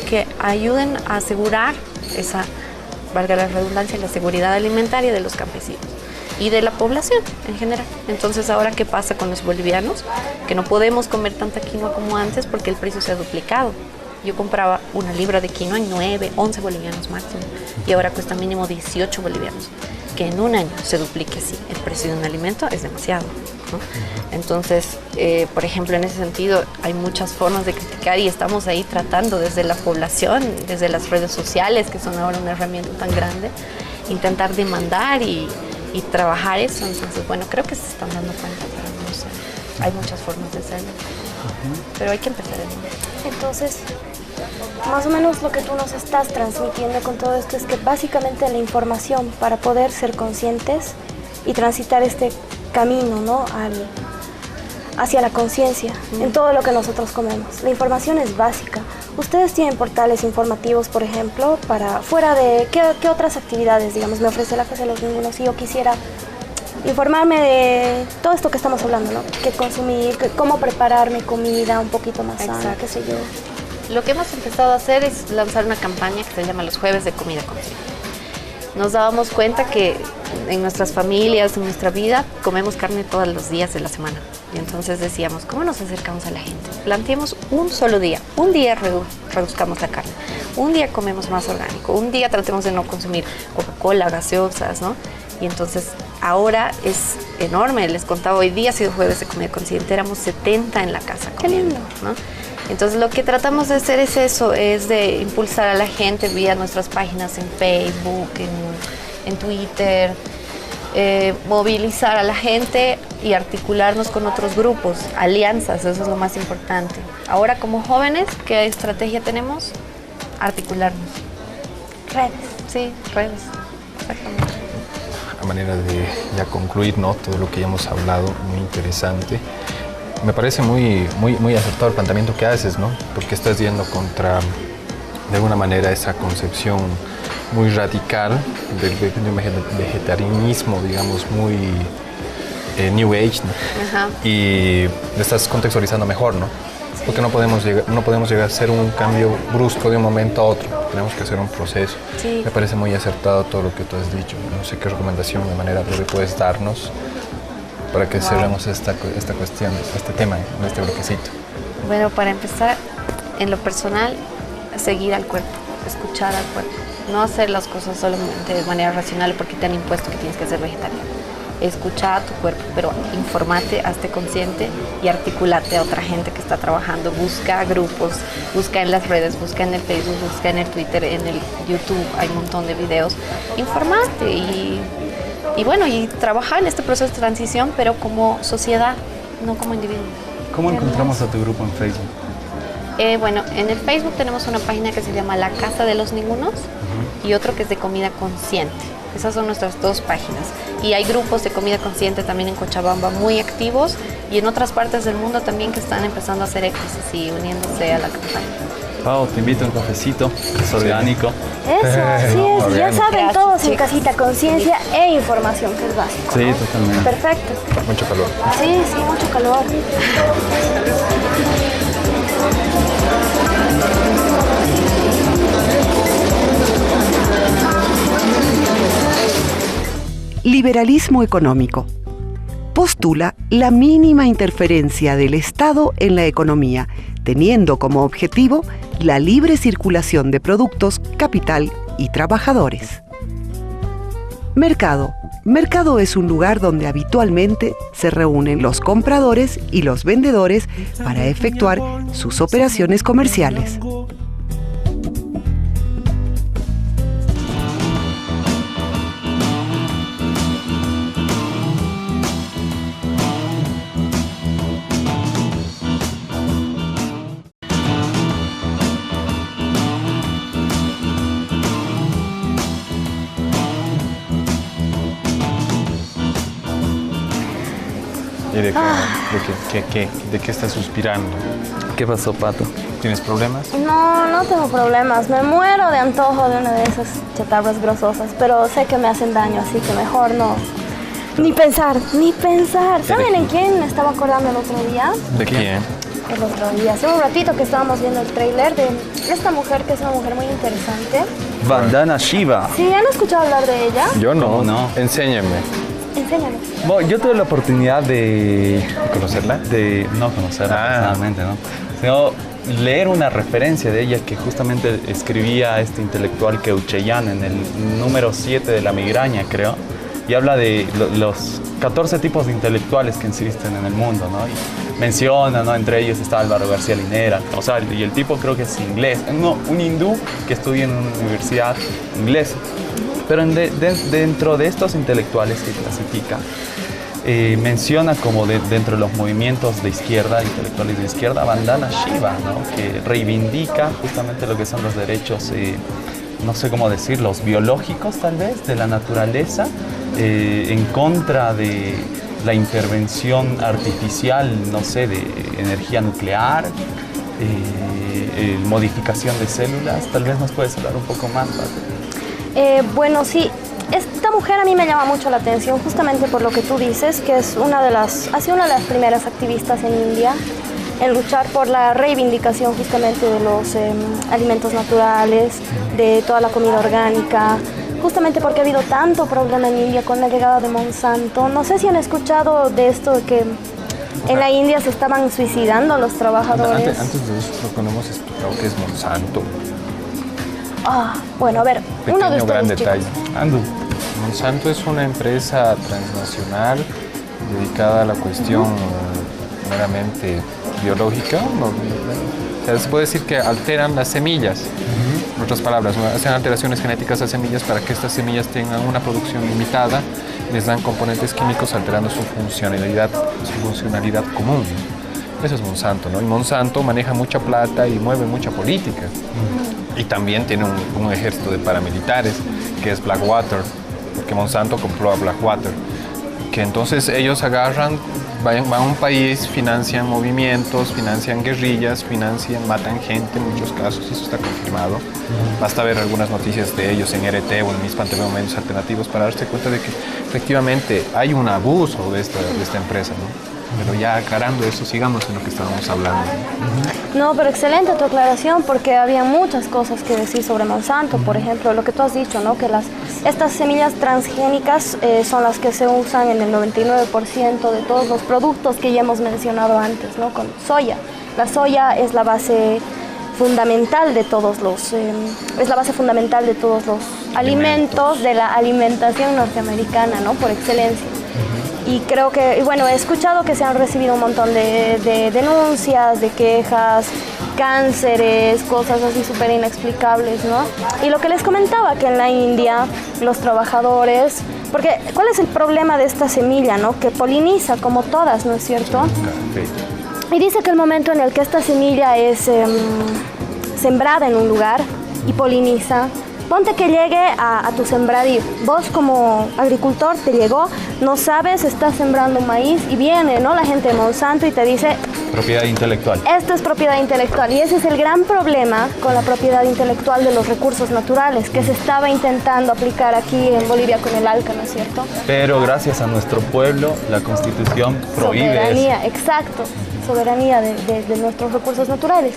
que ayuden a asegurar esa, valga la redundancia, la seguridad alimentaria de los campesinos y de la población en general. Entonces, ahora, ¿qué pasa con los bolivianos? Que no podemos comer tanta quinoa como antes porque el precio se ha duplicado. Yo compraba una libra de quinoa en 9, 11 bolivianos máximo y ahora cuesta mínimo 18 bolivianos. Que en un año se duplique así el precio de un alimento es demasiado, ¿no? Entonces, por ejemplo, en ese sentido hay muchas formas de criticar y estamos ahí tratando desde la población, desde las redes sociales, que son ahora una herramienta tan grande, intentar demandar y trabajar eso. Entonces, bueno, creo que se están dando cuenta, pero no sé, hay muchas formas de hacerlo, pero hay que empezar en eso. Entonces, más o menos lo que tú nos estás transmitiendo con todo esto es que básicamente la información para poder ser conscientes y transitar este camino, ¿no? Hacia la conciencia en todo lo que nosotros comemos. La información es básica. Ustedes tienen portales informativos, por ejemplo, para fuera de qué otras actividades, digamos, me ofrece la Casa de los Ningunos si yo quisiera informarme de todo esto que estamos hablando, ¿no? Qué consumir, cómo prepararme comida un poquito más sana, qué sé yo. Lo que hemos empezado a hacer es lanzar una campaña que se llama Los Jueves de Comida Consciente. Nos dábamos cuenta que en nuestras familias, en nuestra vida, comemos carne todos los días de la semana. Y entonces decíamos, ¿cómo nos acercamos a la gente? Planteemos un solo día. Un día reduzcamos la carne. Un día comemos más orgánico. Un día tratemos de no consumir Coca-Cola, gaseosas, ¿no? Y entonces ahora es enorme. Les contaba, hoy día ha sido Jueves de Comida Consciente. Éramos 70 en la casa comiendo, ¿no? Entonces lo que tratamos de hacer es eso, es de impulsar a la gente vía nuestras páginas en Facebook, en Twitter, movilizar a la gente y articularnos con otros grupos, alianzas, eso es lo más importante. Ahora como jóvenes, ¿qué estrategia tenemos? Articularnos. Redes. Sí, redes, exactamente. A manera de ya concluir, ¿no? Todo lo que ya hemos hablado, muy interesante. Me parece muy acertado el planteamiento que haces, ¿no? Porque estás yendo contra, de alguna manera, esa concepción muy radical del vegetarianismo, digamos, muy New Age, ¿no? Ajá. Y lo estás contextualizando mejor, ¿no? Porque no podemos llegar a hacer un cambio brusco de un momento a otro. Tenemos que hacer un proceso. Sí. Me parece muy acertado todo lo que tú has dicho. No sé qué recomendación de manera breve puedes darnos para que cerremos esta cuestión, este tema, en este bloquecito. Bueno, para empezar, en lo personal, seguir al cuerpo, escuchar al cuerpo. No hacer las cosas solamente de manera racional porque te han impuesto que tienes que ser vegetariano. escucha a tu cuerpo, pero informate, hazte consciente y articulate a otra gente que está trabajando. Busca grupos, busca en las redes, busca en el Facebook, busca en el Twitter, en el YouTube, hay un montón de videos. Informate y bueno, y trabajar en este proceso de transición, pero como sociedad, no como individuo. ¿Cómo encontramos a tu grupo en Facebook? Bueno, en el Facebook tenemos una página que se llama La Casa de los Ningunos y otro que es de Comida Consciente. Esas son nuestras dos páginas. Y hay grupos de comida consciente también en Cochabamba muy activos y en otras partes del mundo también que están empezando a hacer éxodos y uniéndose a la campaña. Pau, te invito a un cafecito, es orgánico. Eso, así es. Ya saben Gracias, todos en chicos. casita, conciencia e información, que es básico. Sí, ¿no? totalmente. Perfecto. Mucho calor. Sí, mucho calor. Liberalismo económico. Postula la mínima interferencia del Estado en la economía, teniendo como objetivo la libre circulación de productos, capital y trabajadores. Mercado. Mercado es un lugar donde habitualmente se reúnen los compradores y los vendedores para efectuar sus operaciones comerciales. ¿Y de qué estás suspirando? ¿Qué pasó, Pato? ¿Tienes problemas? No tengo problemas. Me muero de antojo de una de esas chatarras grososas, pero sé que me hacen daño, así que mejor no. Ni pensar. ¿Saben en quién me estaba acordando el otro día? ¿De quién? El otro día, hace un ratito que estábamos viendo el tráiler de esta mujer, que es una mujer muy interesante. Bandana Shiva. ¿Sí? ¿Han escuchado hablar de ella? Yo no. ¿Cómo no? Enséñame. Enséñame. Bueno, yo tuve la oportunidad de ¿Conocerla? no conocerla personalmente, ¿no? Sino leer una referencia de ella que justamente escribía este intelectual Keucheyán en el número 7 de La Migraña, creo, y habla de los 14 tipos de intelectuales que existen en el mundo, ¿no? Y menciona, ¿no? Entre ellos está Álvaro García Linera, o sea, y el tipo creo que es inglés, no, un hindú que estudia en una universidad inglesa. Pero dentro de estos intelectuales que clasifica, menciona como dentro de los movimientos de izquierda, intelectuales de izquierda, Bandana Shiva, ¿no? Que reivindica justamente lo que son los derechos, no sé cómo decirlos, biológicos tal vez, de la naturaleza, en contra de la intervención artificial, no sé, de energía nuclear, modificación de células. Tal vez nos puedes hablar un poco más, Pato. Bueno, sí, esta mujer a mí me llama mucho la atención justamente por lo que tú dices, que es ha sido una de las primeras activistas en India en luchar por la reivindicación justamente de los alimentos naturales, de toda la comida orgánica, justamente porque ha habido tanto problema en India con la llegada de Monsanto. No sé si han escuchado de esto, de que en la India se estaban suicidando los trabajadores. Antes de eso, creo que no hemos explicado qué es Monsanto. Bueno, a ver, uno de Pequeño gran ustedes, detalle. chicos. Monsanto es una empresa transnacional dedicada a la cuestión meramente biológica. O sea, se puede decir que alteran las semillas. En otras palabras, hacen alteraciones genéticas a semillas para que estas semillas tengan una producción limitada, les dan componentes químicos alterando su funcionalidad común. Eso es Monsanto, ¿no? Y Monsanto maneja mucha plata y mueve mucha política. Y también tiene un ejército de paramilitares, que es Blackwater, porque Monsanto compró a Blackwater. Que entonces ellos agarran, van a un país, financian movimientos, financian guerrillas, matan gente en muchos casos, y eso está confirmado. Basta ver algunas noticias de ellos en RT o en Mispan TV o medios alternativos para darse cuenta de que efectivamente hay un abuso de esta empresa, ¿no? Pero ya aclarando eso, sigamos en lo que estábamos hablando. No, pero excelente tu aclaración, porque había muchas cosas que decir sobre Monsanto. Por ejemplo, lo que tú has dicho, ¿no? Que estas semillas transgénicas son las que se usan en el 99% de todos los productos que ya hemos mencionado antes, ¿no? Con soya. La soya es la base fundamental de todos los alimentos de la alimentación norteamericana, ¿no? Por excelencia. Y creo que, y bueno, he escuchado que se han recibido un montón de denuncias, de quejas, cánceres, cosas así súper inexplicables, ¿no? Y lo que les comentaba, que en la India los trabajadores, porque ¿cuál es el problema de esta semilla, no? Que poliniza como todas, ¿no es cierto? Y dice que el momento en el que esta semilla es sembrada en un lugar y poliniza, ponte que llegue a tu sembradío. Vos como agricultor te llegó, no sabes, estás sembrando maíz y viene, ¿no? La gente de Monsanto y te dice... Propiedad intelectual. Esto es propiedad intelectual y ese es el gran problema con la propiedad intelectual de los recursos naturales que se estaba intentando aplicar aquí en Bolivia con el ALCA, ¿no es cierto? Pero gracias a nuestro pueblo, la Constitución prohíbe soberanía, eso. exacto, soberanía de nuestros recursos naturales.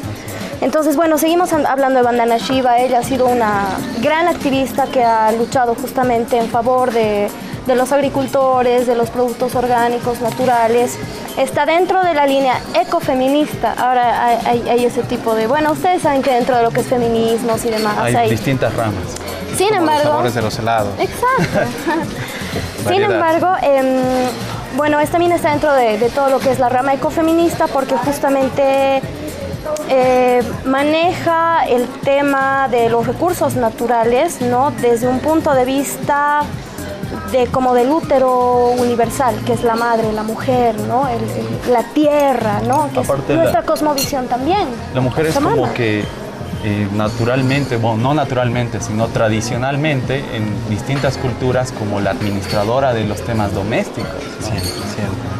Entonces, bueno, seguimos hablando de Vandana Shiva. Ella ha sido una gran activista que ha luchado justamente en favor de los agricultores, de los productos orgánicos, naturales. Está dentro de la línea ecofeminista. Ahora hay ese tipo de... Bueno, ustedes saben que dentro de lo que es feminismos y demás hay distintas ramas. Sin embargo... Los sabores de los helados. Exacto. Sin embargo, bueno, también está dentro de todo lo que es la rama ecofeminista porque justamente... maneja el tema de los recursos naturales, ¿no? Desde un punto de vista como del útero universal, que es la madre, la mujer, ¿no? La tierra, ¿no? Que aparte es nuestra cosmovisión también. La mujer es como que naturalmente, bueno, no naturalmente, sino tradicionalmente en distintas culturas como la administradora de los temas domésticos. Siempre.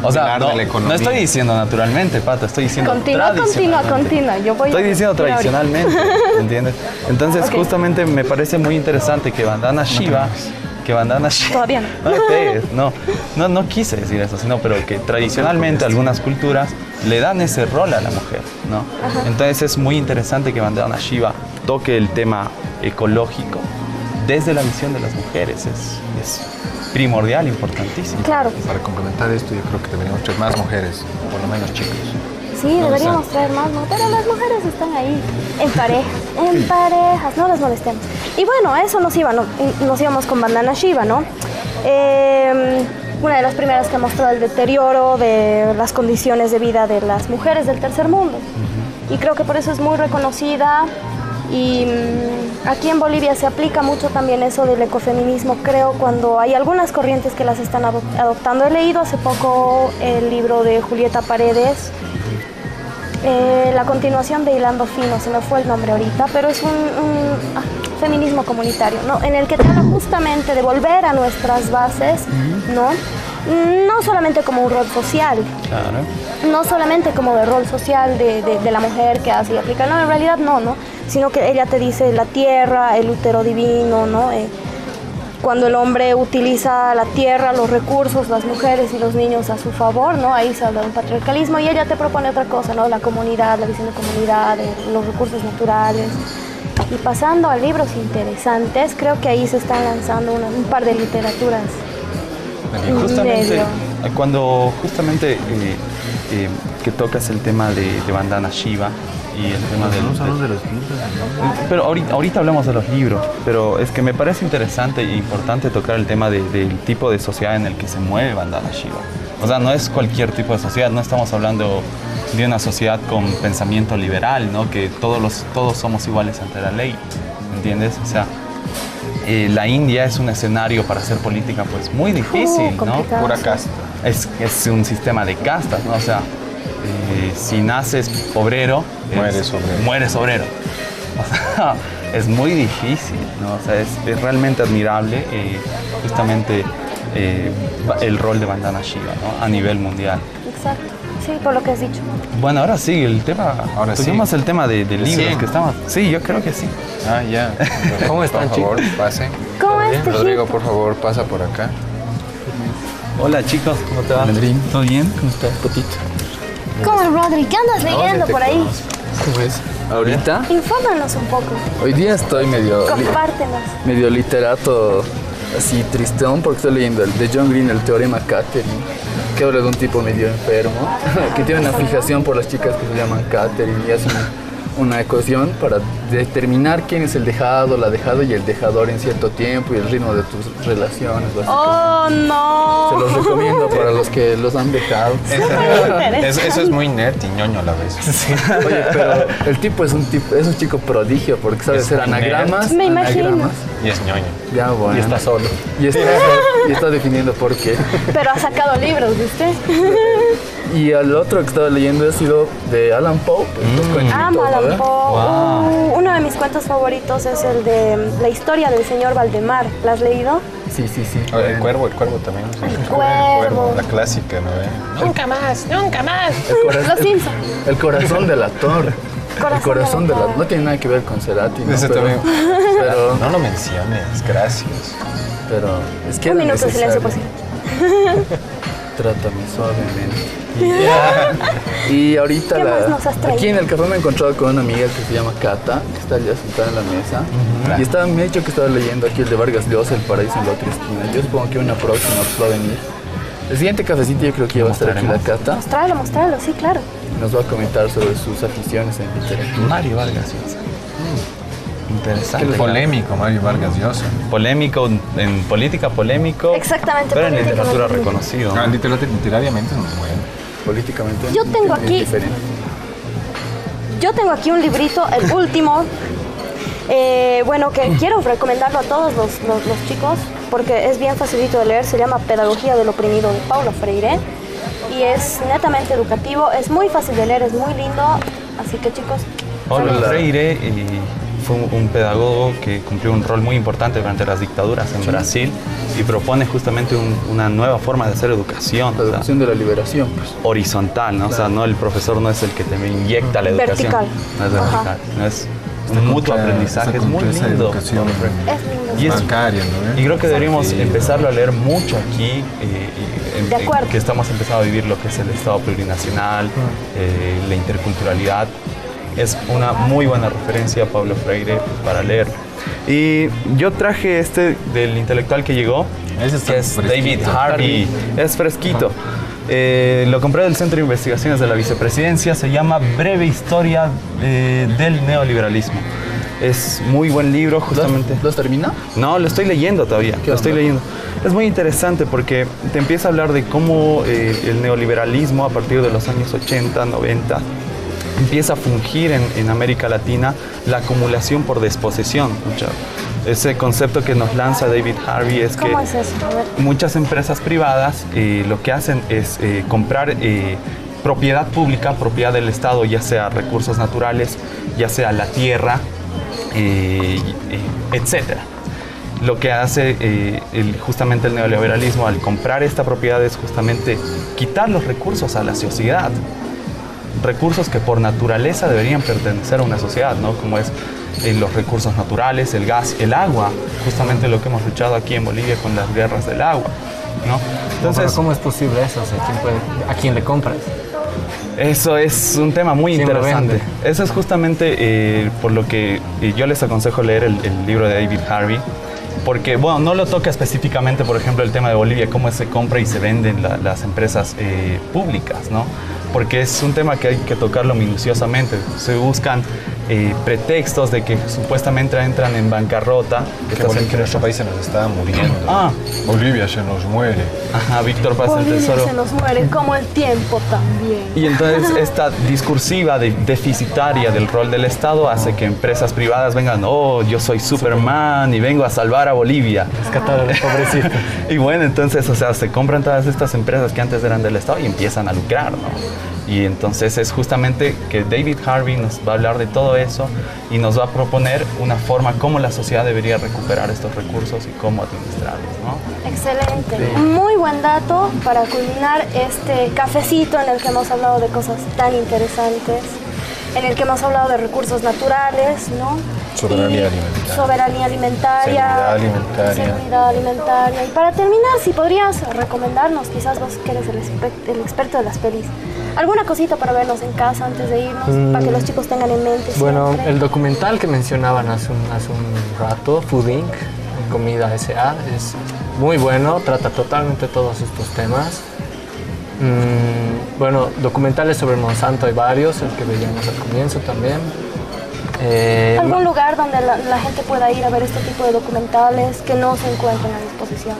O sea, no estoy diciendo naturalmente, Pato, estoy diciendo Continúa. Yo estoy diciendo tradicionalmente, ¿entiendes? Entonces, justamente me parece muy interesante que Vandana Shiva... Todavía no quise decir eso, sino pero que tradicionalmente algunas culturas le dan ese rol a la mujer, ¿no? Ajá. Entonces es muy interesante que Vandana Shiva toque el tema ecológico desde la visión de las mujeres, es primordial, importantísimo. Claro. Para complementar esto, yo creo que deberíamos traer más mujeres, por lo menos chicos. Sí, deberíamos traer más, ¿no? Pero las mujeres están ahí en parejas, no las molestemos. Y bueno, a eso nos íbamos con Vandana Shiva, ¿no? Una de las primeras que ha mostrado el deterioro de las condiciones de vida de las mujeres del tercer mundo. Y creo que por eso es muy reconocida. Y aquí en Bolivia se aplica mucho también eso del ecofeminismo, creo, cuando hay algunas corrientes que las están adoptando. He leído hace poco el libro de Julieta Paredes, la continuación de Hilando Fino, se me fue el nombre ahorita, pero es un feminismo comunitario, ¿no? En el que te habla justamente de volver a nuestras bases, ¿no? No solamente como un rol social, claro. No solamente como de rol social de la mujer que hace y aplica, no, en realidad no, sino que ella te dice la tierra, el útero divino, ¿no? Cuando el hombre utiliza la tierra, los recursos, las mujeres y los niños a su favor, ¿no? Ahí se habla de un patriarcalismo y ella te propone otra cosa, ¿no? La comunidad, la visión de comunidad, los recursos naturales. Y pasando a libros interesantes, creo que ahí se están lanzando un par de literaturas. Cuando que tocas el tema de Vandana Shiva y el tema de los libros. Pero ahorita hablamos de los libros, pero es que me parece interesante e importante tocar el tema del tipo de sociedad en el que se mueve Vandana Shiva. O sea, no es cualquier tipo de sociedad, no estamos hablando de una sociedad con pensamiento liberal, ¿no? Que todos somos iguales ante la ley, ¿entiendes? O sea, la India es un escenario para hacer política pues muy difícil, ¿no? Pura casta. Es un sistema de castas, ¿no? O sea, si naces obrero, mueres obrero. O sea, es muy difícil, ¿no? O sea, es realmente admirable justamente el rol de Vandana Shiva, ¿no? A nivel mundial. Exacto. Sí, por lo que has dicho. Bueno, ahora sí, el tema. Tuvimos el tema de libros que estamos. Sí, yo creo que sí. Ah, ya. ¿Cómo están, por favor, pasen. ¿Cómo estás, Rodrigo, por favor, pasa por acá. Hola, chicos, ¿cómo te va? ¿Todo bien? ¿Cómo estás, Potito? ¿Cómo, Rodri? ¿Qué andas leyendo por ahí? ¿Cómo es? ¿Ahorita? Infórmanos un poco. Hoy día estoy Compártenos. medio literato, así tristón, porque estoy leyendo el de John Green, el Teorema Catherine, que habla de un tipo medio enfermo, que tiene una fijación por las chicas que se llaman Catherine y hace una ecuación para determinar quién es el dejado, la dejada y el dejador en cierto tiempo y el ritmo de tus relaciones. ¡Oh, no! Se los recomiendo para los que los han dejado. Eso es muy nerd y ñoño a la vez. Sí. Oye, pero el tipo es un chico prodigio porque sabe hacer anagramas. Me imagino. Anagramas. Y es ñoño. Ya, bueno. Y está solo. Y está definiendo por qué. Pero ha sacado libros, ¿viste? Y el otro que estaba leyendo ha sido de Alan Poe. Amo Alan Poe. Uno de mis cuentos favoritos es el de La historia del señor Valdemar. ¿La has leído? Sí. El cuervo también. El cuervo. La clásica, ¿no? Nunca más. Los Simpsons. El corazón del actor. El corazón del actor. No tiene nada que ver con Cerati, ¿no? Ese también. Pero no lo menciones, gracias. Pero es que un minuto de silencio por sí. Trátame suavemente. Y ahorita ¿Qué más nos has traído? aquí en el café me he encontrado con una amiga que se llama Cata, que está allá sentada en la mesa. Y me ha dicho que estaba leyendo aquí el de Vargas Llosa, El paraíso en la otra esquina. Yo supongo que una próxima va a venir. El siguiente cafecito yo creo que ya va a estar aquí la Cata. Mostralo, sí, claro. Nos va a comentar sobre sus aficiones en literatura. Mario Vargas Llosa. Interesante. Polémico, Mario Vargas Llosa. Polémico, en política polémico. Exactamente. Pero en literatura reconocido. ¿No? Literariamente es muy bueno. Políticamente Yo tengo aquí un librito, el último, bueno, que quiero recomendarlo a todos los chicos, porque es bien facilito de leer. Se llama Pedagogía del oprimido, de Paulo Freire, y es netamente educativo, es muy fácil de leer, es muy lindo, así que chicos... Paulo Freire fue un pedagogo que cumplió un rol muy importante durante las dictaduras en Brasil y propone justamente una nueva forma de hacer educación. La educación de la liberación. Pues. Horizontal, ¿no? Claro. O sea, no, el profesor no es el que te inyecta la educación. Vertical. No es vertical, no es un mutuo aprendizaje, es muy lindo. Y es bancaria, ¿no? Y creo que deberíamos empezarlo a leer mucho aquí, que estamos empezando a vivir lo que es el Estado plurinacional, la interculturalidad. Es una muy buena referencia a Paulo Freire para leer. Y yo traje del intelectual que llegó, que es David Harvey. Es fresquito. Lo compré del Centro de Investigaciones de la Vicepresidencia. Se llama Breve Historia del Neoliberalismo. Es muy buen libro, justamente. ¿Lo has terminado? No, lo estoy leyendo todavía. Lo estoy leyendo. Es muy interesante porque te empieza a hablar de cómo el neoliberalismo a partir de los años 80, 90 empieza a fungir en América Latina la acumulación por desposesión. Ese concepto que nos lanza David Harvey es que muchas empresas privadas lo que hacen es comprar propiedad pública, propiedad del Estado, ya sea recursos naturales, ya sea la tierra, etcétera. Lo que hace justamente el neoliberalismo al comprar esta propiedad es justamente quitar los recursos a la sociedad. Recursos que por naturaleza deberían pertenecer a una sociedad, ¿no? Como es los recursos naturales, el gas, el agua, justamente lo que hemos luchado aquí en Bolivia con las guerras del agua, ¿no? Entonces, ¿cómo es posible eso? O sea, ¿a quién le compras? Eso es un tema muy interesante. Eso es justamente por lo que yo les aconsejo leer el libro de David Harvey, porque, bueno, no lo toca específicamente, por ejemplo, el tema de Bolivia, cómo se compra y se venden las empresas públicas, ¿no? Porque es un tema que hay que tocarlo minuciosamente. Se buscan pretextos de que supuestamente entran en bancarrota. Que nuestro país se nos está muriendo. Bolivia se nos muere. Ajá, Víctor Paz del Tesoro. Se nos muere, como el tiempo también. Y entonces esta discursiva deficitaria del rol del Estado hace que empresas privadas vengan, oh, yo soy Superman y vengo a salvar a Bolivia. Rescatar a los pobrecitos. Y bueno, entonces, o sea, se compran todas estas empresas que antes eran del Estado y empiezan a lucrar, ¿no? Y entonces es justamente que David Harvey nos va a hablar de todo eso y nos va a proponer una forma cómo la sociedad debería recuperar estos recursos y cómo administrarlos, ¿no? Excelente. Sí. Muy buen dato para culminar este cafecito en el que hemos hablado de cosas tan interesantes, en el que hemos hablado de recursos naturales, ¿no? Soberanía alimentaria. Soberanía alimentaria. Seguridad alimentaria. Y para terminar, si podrías recomendarnos, quizás vos que eres el experto de las pelis, alguna cosita para vernos en casa antes de irnos, para que los chicos tengan en mente. Bueno, siempre. El documental que mencionaban hace un rato, Food Inc., Comida S.A., es muy bueno, trata totalmente todos estos temas. Bueno, documentales sobre Monsanto hay varios, el que veíamos al comienzo también. ¿Algún lugar donde la gente pueda ir a ver este tipo de documentales que no se encuentran a disposición?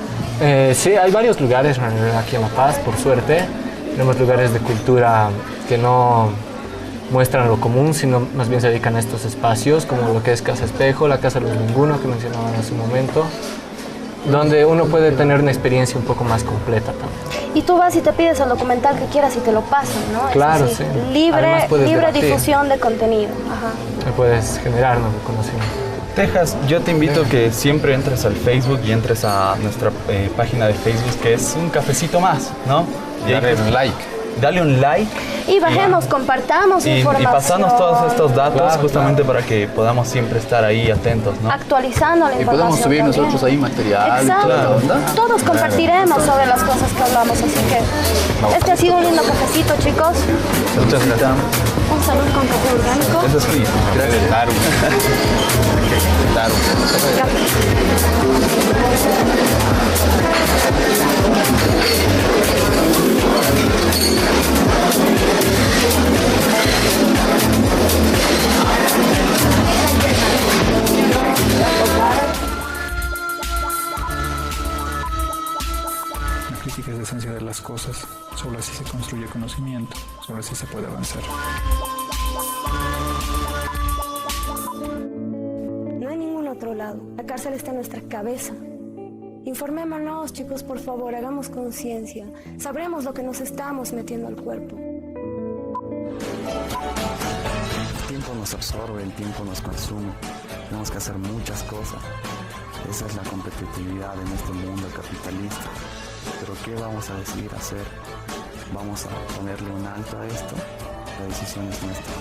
Sí, hay varios lugares aquí en La Paz, por suerte. Tenemos lugares de cultura que no muestran lo común, sino más bien se dedican a estos espacios, como lo que es Casa Espejo, la Casa de los Ninguno, que mencionaban hace un momento, donde uno puede tener una experiencia un poco más completa también. Y tú vas y te pides el documental que quieras y te lo pasan, ¿no? Claro, sí. sí. Libre difusión de contenido. Ajá. Puedes generar nuevo conocimiento. Tejas, yo te invito que siempre entres al Facebook y entres a nuestra página de Facebook, que es Un Cafecito Más, ¿no? Y dale un like. Dale un like. Y bajemos, compartamos información. Y pasarnos todos estos datos, claro, justamente para que podamos siempre estar ahí atentos, ¿no? Actualizando la información. Y podemos subir también. nosotros ahí material. Exacto. Y toda la onda. Todos compartiremos sobre las cosas que hablamos, así que este ha sido un lindo cafecito, chicos. Muchas gracias. Un salud con café orgánico. Eso es frío. Gracias. Claro. La crítica es la esencia de las cosas. Solo así se construye conocimiento. Solo así se puede avanzar. No hay ningún otro lado. La cárcel está en nuestra cabeza. Informémonos, chicos, por favor, hagamos conciencia. Sabremos lo que nos estamos metiendo al cuerpo. El tiempo nos absorbe, el tiempo nos consume. Tenemos que hacer muchas cosas. Esa es la competitividad en este mundo capitalista. Pero ¿qué vamos a decidir hacer? ¿Vamos a ponerle un alto a esto? La decisión es nuestra.